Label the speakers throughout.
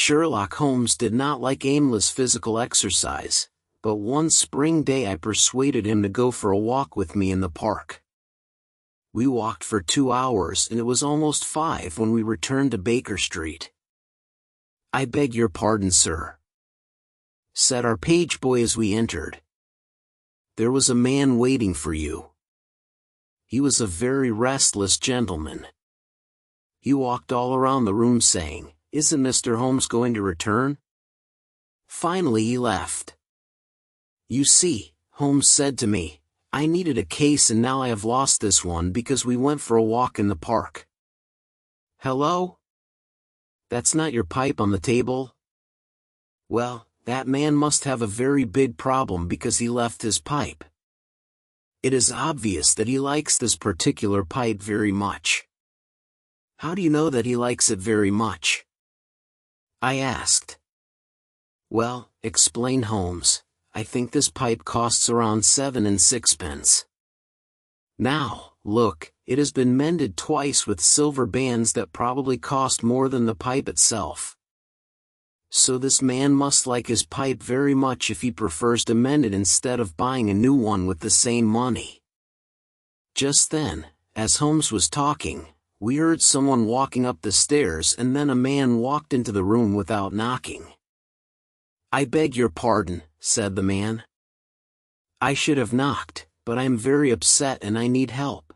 Speaker 1: Sherlock Holmes did not like aimless physical exercise, but one spring day I persuaded him to go for a walk with me in the park. We walked for 2 hours and it was almost 5 when we returned to Baker Street. "I beg your pardon, sir," said our page boy as we entered. "There was a man waiting for you." He was a very restless gentleman. He walked all around the room saying, "Isn't Mr. Holmes going to return?" Finally he left. "You see," Holmes said to me, "I needed a case and now I have lost this one because we went for a walk in the park." "Hello? That's not your pipe on the table?" "Well, that man must have a very big problem because he left his pipe. It is obvious that he likes this particular pipe very much." "How do you know that he likes it very much?" I asked. "Well," explained Holmes, "I think this pipe costs around 7 6 pence. Now, look, it has been mended twice with silver bands that probably cost more than the pipe itself. So this man must like his pipe very much if he prefers to mend it instead of buying a new one with the same money." Just then, as Holmes was talking, we heard someone walking up the stairs and then a man walked into the room without knocking. "I beg your pardon," said the man. "I should have knocked, but I am very upset and I need help."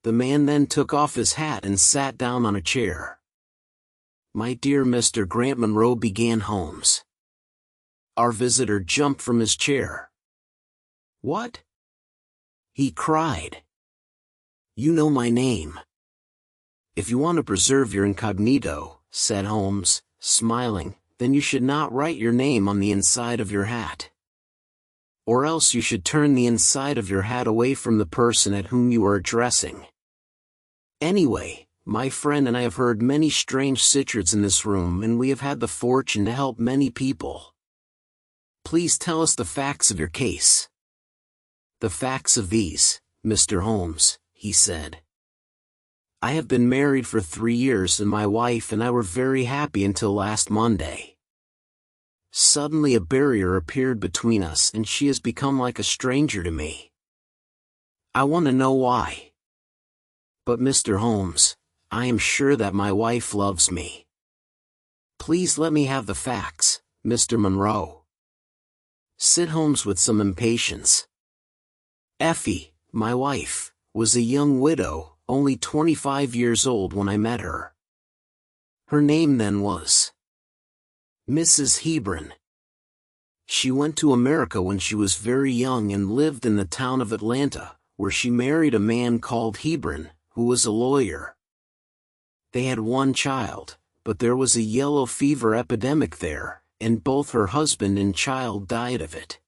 Speaker 1: The man then took off his hat and sat down on a chair. "My dear Mr. Grant Monroe," began Holmes. Our visitor jumped from his chair. "What?" he cried. "You know my name." "If you want to preserve your incognito," said Holmes, smiling, "then you should not write your name on the inside of your hat. Or else you should turn the inside of your hat away from the person at whom you are addressing. Anyway, my friend and I have heard many strange secrets in this room and we have had the fortune to help many people. Please tell us the facts of your case." "The facts of these, Mr. Holmes," he said. "I have been married for 3 years and my wife and I were very happy until last Monday. Suddenly a barrier appeared between us and she has become like a stranger to me. I want to know why. But Mr. Holmes, I am sure that my wife loves me. Please let me have the facts, Mr. Monroe," said Holmes with some impatience. "Effie, my wife, was a young widow, only 25 years old when I met her. Her name then was Mrs. Hebron. She went to America when she was very young and lived in the town of Atlanta, where she married a man called Hebron, who was a lawyer. They had one child, but there was a yellow fever epidemic there, and both her husband and child died of it.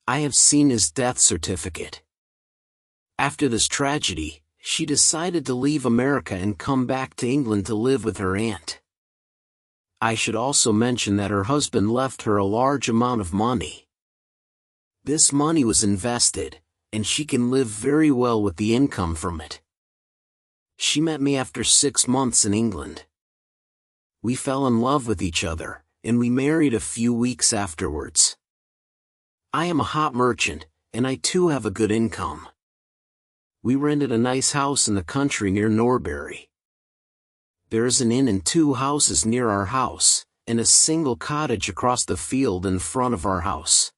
Speaker 1: I have seen his death certificate. After this tragedy, she decided to leave America and come back to England to live with her aunt. I should also mention that her husband left her a large amount of money. This money was invested, and she can live very well with the income from it. She met me after 6 months in England. We fell in love with each other, and we married a few weeks afterwards. I am a hop merchant, and I too have a good income. We rented a nice house in the country near Norbury. There is an inn and 2 houses near our house, and a single cottage across the field in front of our house.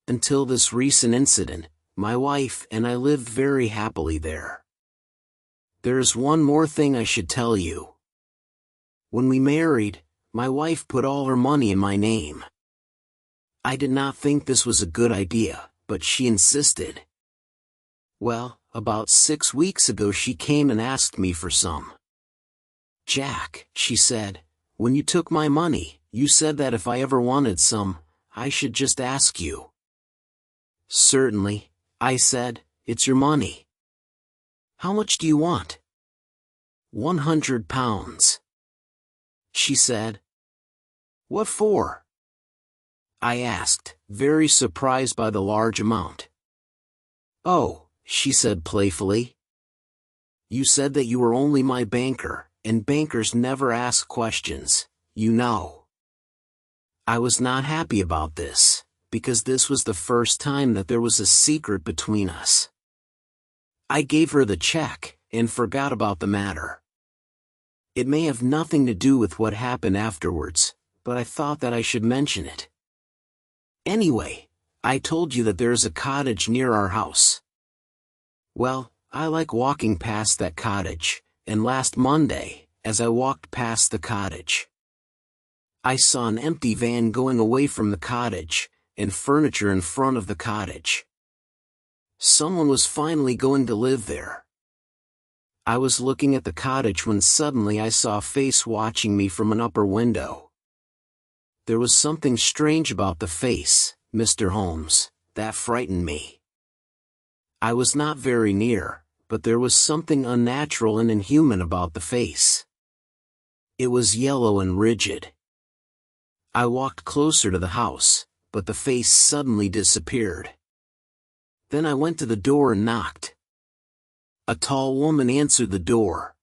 Speaker 1: Until this recent incident, my wife and I lived very happily there. There is one more thing I should tell you. When we married, my wife put all her money in my name. I did not think this was a good idea, but she insisted. Well, about 6 weeks ago she came and asked me for some. "Jack," she said, "when you took my money, you said that if I ever wanted some, I should just ask you." "Certainly," I said, "it's your money. How much do you want?" £100. She said. "What for?" I asked, very surprised by the large amount. "Oh," she said playfully, "you said that you were only my banker, and bankers never ask questions, you know. I was not happy about this, because this was the first time that there was a secret between us. I gave her the check, and forgot about the matter. It may have nothing to do with what happened afterwards, but I thought that I should mention it. Anyway, I told you that there is a cottage near our house. Well, I like walking past that cottage, and last Monday, as I walked past the cottage, I saw an empty van going away from the cottage, and furniture in front of the cottage. Someone was finally going to live there. I was looking at the cottage when suddenly I saw a face watching me from an upper window. There was something strange about the face, Mr. Holmes, that frightened me. I was not very near, but there was something unnatural and inhuman about the face. It was yellow and rigid. I walked closer to the house, but the face suddenly disappeared. Then I went to the door and knocked. A tall woman answered the door.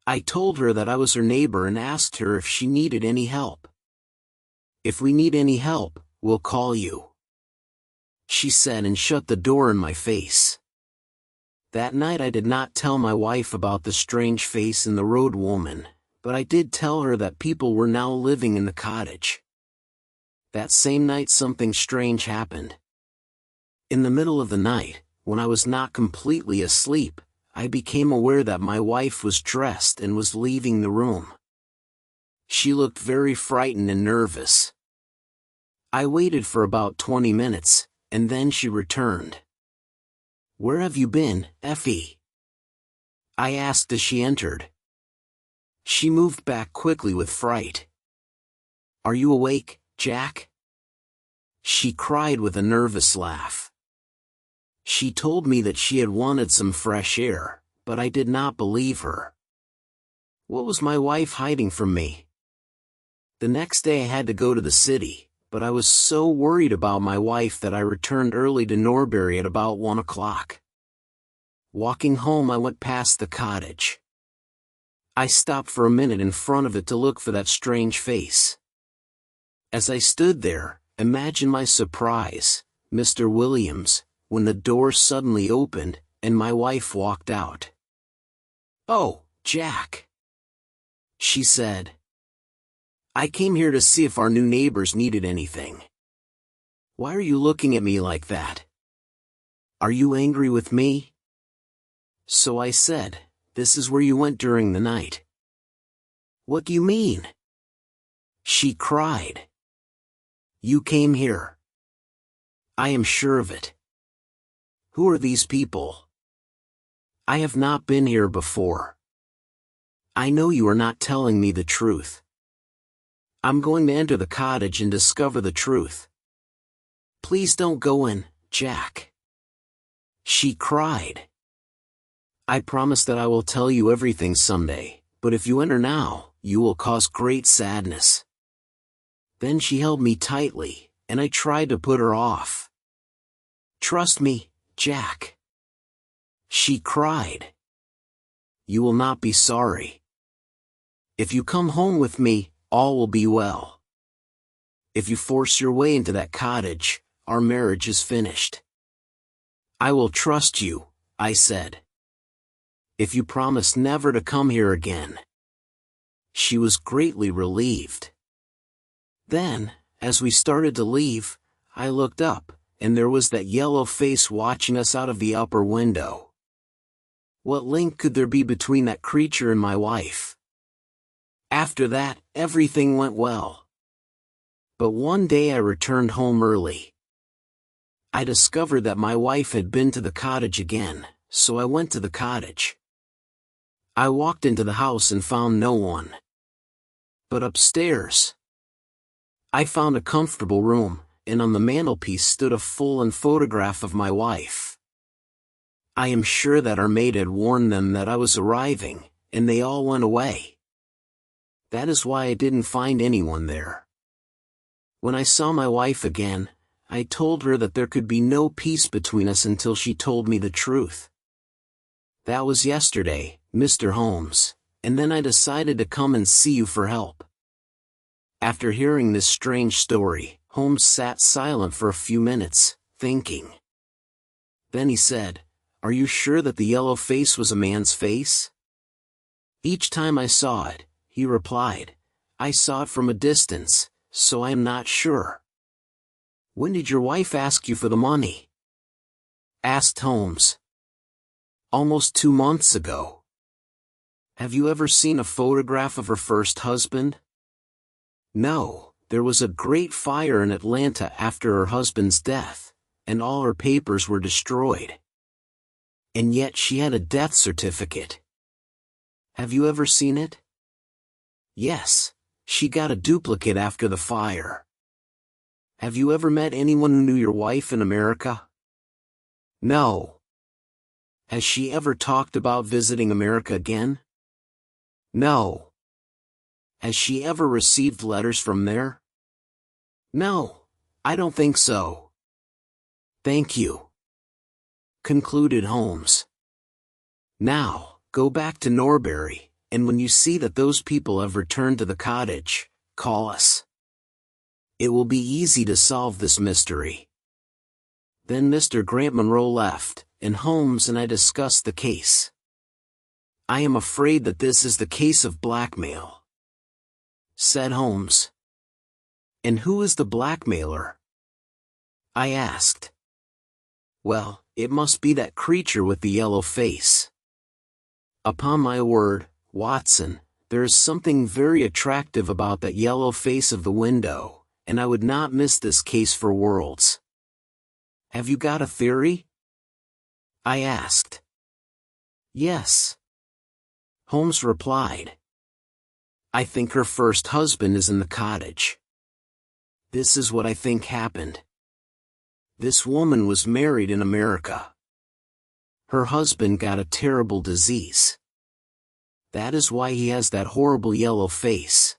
Speaker 1: I told her that I was her neighbor and asked her if she needed any help. "If we need any help, we'll call you," she said, and shut the door in my face. That night I did not tell my wife about the strange face and the road woman, but I did tell her that people were now living in the cottage. That same night something strange happened. In the middle of the night, when I was not completely asleep, I became aware that my wife was dressed and was leaving the room. She looked very frightened and nervous. I waited for about 20 minutes, and then she returned. "Where have you been, Effie?" I asked as she entered. She moved back quickly with fright. "Are you awake, Jack?" she cried with a nervous laugh. She told me that she had wanted some fresh air, but I did not believe her. What was my wife hiding from me? The next day I had to go to the city, but I was so worried about my wife that I returned early to Norbury at about 1 o'clock. Walking home I went past the cottage. I stopped for a minute in front of it to look for that strange face. As I stood there, imagine my surprise, Mr. Williams, when the door suddenly opened, and my wife walked out. "Oh, Jack," she said. "I came here to see if our new neighbors needed anything. Why are you looking at me like that? Are you angry with me?" So I said, "This is where you went during the night." "What do you mean?" she cried. "You came here. I am sure of it." "Who are these people?" "I have not been here before." "I know you are not telling me the truth." "I'm going to enter the cottage and discover the truth." "Please don't go in, Jack," she cried. "I promise that I will tell you everything someday, but if you enter now, you will cause great sadness." Then she held me tightly, and I tried to put her off. "Trust me, Jack," she cried. "You will not be sorry. If you come home with me, all will be well. If you force your way into that cottage, our marriage is finished." "I will trust you," I said. "If you promise never to come here again." She was greatly relieved. Then, as we started to leave, I looked up, and there was that yellow face watching us out of the upper window. What link could there be between that creature and my wife? After that, everything went well. But one day I returned home early. I discovered that my wife had been to the cottage again, so I went to the cottage. I walked into the house and found no one. But upstairs, I found a comfortable room, and on the mantelpiece stood a full-length photograph of my wife. I am sure that our maid had warned them that I was arriving, and they all went away. That is why I didn't find anyone there. When I saw my wife again, I told her that there could be no peace between us until she told me the truth. That was yesterday, Mr. Holmes, and then I decided to come and see you for help." After hearing this strange story, Holmes sat silent for a few minutes, thinking. Then he said, "Are you sure that the yellow face was a man's face?" "Each time I saw it," he replied, "I saw it from a distance, so I am not sure." "When did your wife ask you for the money?" asked Holmes. "Almost 2 months ago." "Have you ever seen a photograph of her first husband?" "No, there was a great fire in Atlanta after her husband's death, and all her papers were destroyed. And yet she had a death certificate." "Have you ever seen it?" "Yes, she got a duplicate after the fire." "Have you ever met anyone who knew your wife in America?" "No." "Has she ever talked about visiting America again?" "No." "Has she ever received letters from there?" "No, I don't think so." "Thank you," concluded Holmes. "Now, go back to Norbury, and when you see that those people have returned to the cottage, call us. It will be easy to solve this mystery." Then Mr. Grant Monroe left, and Holmes and I discussed the case. "I am afraid that this is the case of blackmail," said Holmes. "And who is the blackmailer?" I asked. "Well, it must be that creature with the yellow face. Upon my word, Watson, there is something very attractive about that yellow face of the window, and I would not miss this case for worlds. Have you got a theory?" I asked. "Yes," Holmes replied. "I think her first husband is in the cottage. This is what I think happened. This woman was married in America. Her husband got a terrible disease. That is why he has that horrible yellow face.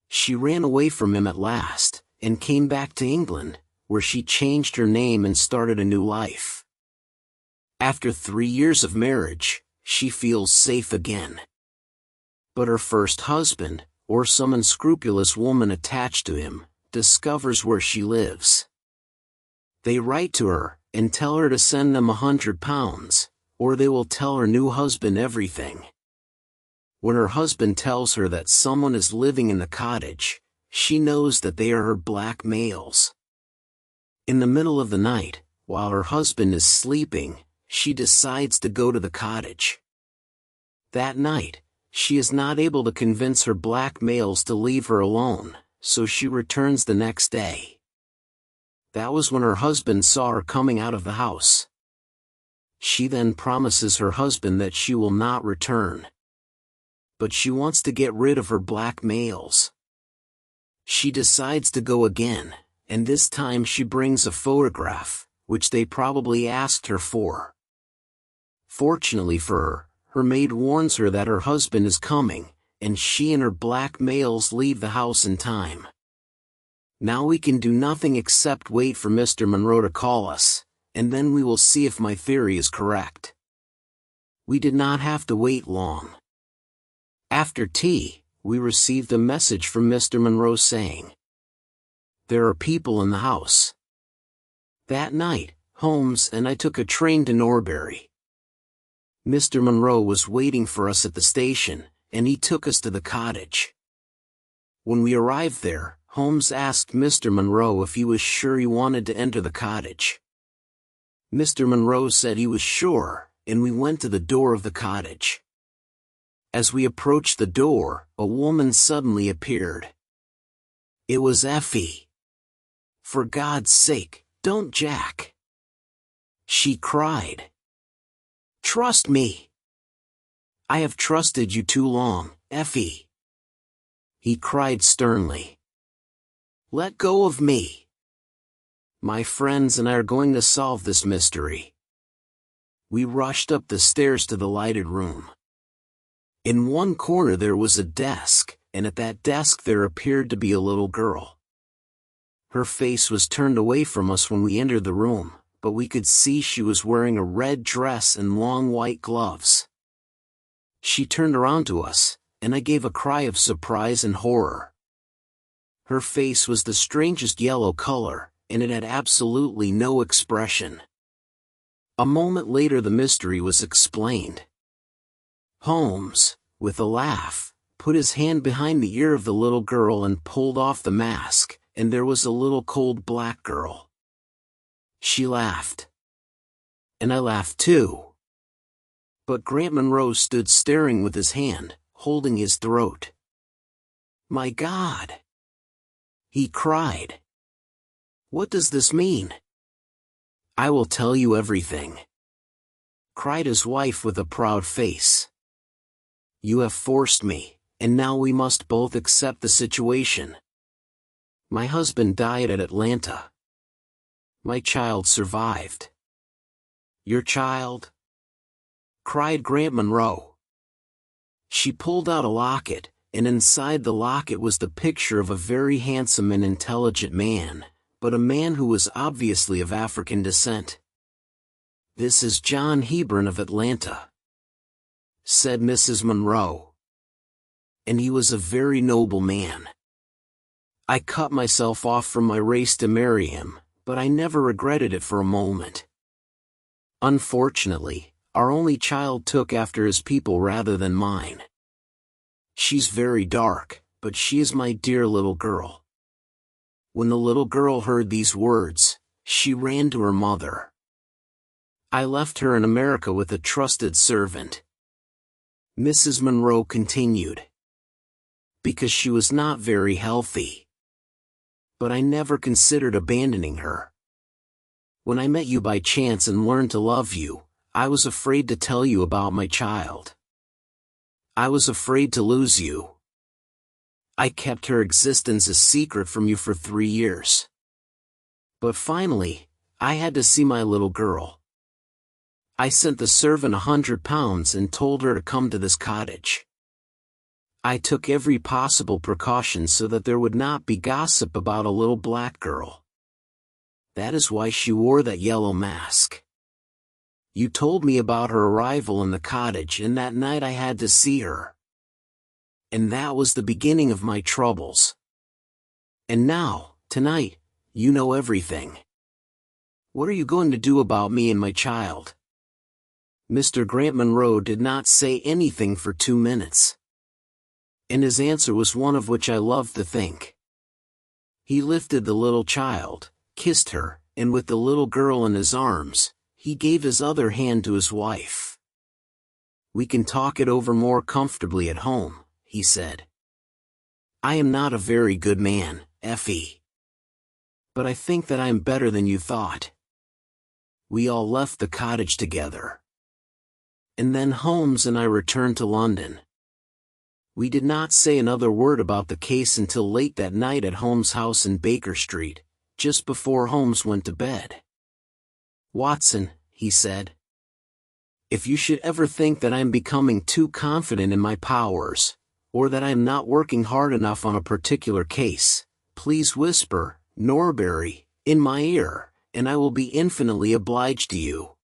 Speaker 1: She ran away from him at last, and came back to England, where she changed her name and started a new life. After 3 years of marriage, she feels safe again. But her first husband, or some unscrupulous woman attached to him, discovers where she lives. They write to her, and tell her to send them £100, or they will tell her new husband everything. When her husband tells her that someone is living in the cottage, she knows that they are her blackmails. In the middle of the night, while her husband is sleeping, she decides to go to the cottage. That night, she is not able to convince her blackmails to leave her alone, so she returns the next day. That was when her husband saw her coming out of the house. She then promises her husband that she will not return. But she wants to get rid of her blackmails. She decides to go again, and this time she brings a photograph, which they probably asked her for. Fortunately for her, her maid warns her that her husband is coming, and she and her blackmails leave the house in time. Now we can do nothing except wait for Mr. Monroe to call us, and then we will see if my theory is correct." We did not have to wait long. After tea, we received a message from Mr. Monroe saying, "There are people in the house." That night, Holmes and I took a train to Norbury. Mr. Monroe was waiting for us at the station, and he took us to the cottage. When we arrived there, Holmes asked Mr. Monroe if he was sure he wanted to enter the cottage. Mr. Monroe said he was sure, and we went to the door of the cottage. As we approached the door, a woman suddenly appeared. It was Effie. "For God's sake, don't Jack!" she cried. "Trust me." "I have trusted you too long, Effie," he cried sternly. "Let go of me. My friends and I are going to solve this mystery." We rushed up the stairs to the lighted room. In one corner there was a desk, and at that desk there appeared to be a little girl. Her face was turned away from us when we entered the room, but we could see she was wearing a red dress and long white gloves. She turned around to us, and I gave a cry of surprise and horror. Her face was the strangest yellow color, and it had absolutely no expression. A moment later the mystery was explained. Holmes, with a laugh, put his hand behind the ear of the little girl and pulled off the mask, and there was a little cold black girl. She laughed. And I laughed too. But Grant Monroe stood staring with his hand, holding his throat. "My God!" he cried. "What does this mean?" "I will tell you everything," cried his wife with a proud face. "You have forced me, and now we must both accept the situation. My husband died at Atlanta. My child survived." "Your child?" cried Grant Monroe. She pulled out a locket, and inside the locket was the picture of a very handsome and intelligent man, but a man who was obviously of African descent. "This is John Hebron of Atlanta," said Mrs. Monroe. "And he was a very noble man. I cut myself off from my race to marry him, but I never regretted it for a moment. Unfortunately, our only child took after his people rather than mine. She's very dark, but she is my dear little girl." When the little girl heard these words, she ran to her mother. "I left her in America with a trusted servant," Mrs. Monroe continued, "because she was not very healthy. But I never considered abandoning her. When I met you by chance and learned to love you, I was afraid to tell you about my child. I was afraid to lose you. I kept her existence a secret from you for 3 years. But finally, I had to see my little girl. I sent the servant £100 and told her to come to this cottage. I took every possible precaution so that there would not be gossip about a little black girl. That is why she wore that yellow mask. You told me about her arrival in the cottage, and that night I had to see her. And that was the beginning of my troubles. And now, tonight, you know everything. What are you going to do about me and my child?" Mr. Grant Monroe did not say anything for 2 minutes. And his answer was one of which I loved to think. He lifted the little child, kissed her, and with the little girl in his arms, he gave his other hand to his wife. "We can talk it over more comfortably at home," he said. "I am not a very good man, Effie. But I think that I am better than you thought." We all left the cottage together. And then Holmes and I returned to London. We did not say another word about the case until late that night at Holmes' house in Baker Street, just before Holmes went to bed. "Watson," he said, "if you should ever think that I am becoming too confident in my powers, or that I am not working hard enough on a particular case, please whisper 'Norbury' in my ear, and I will be infinitely obliged to you."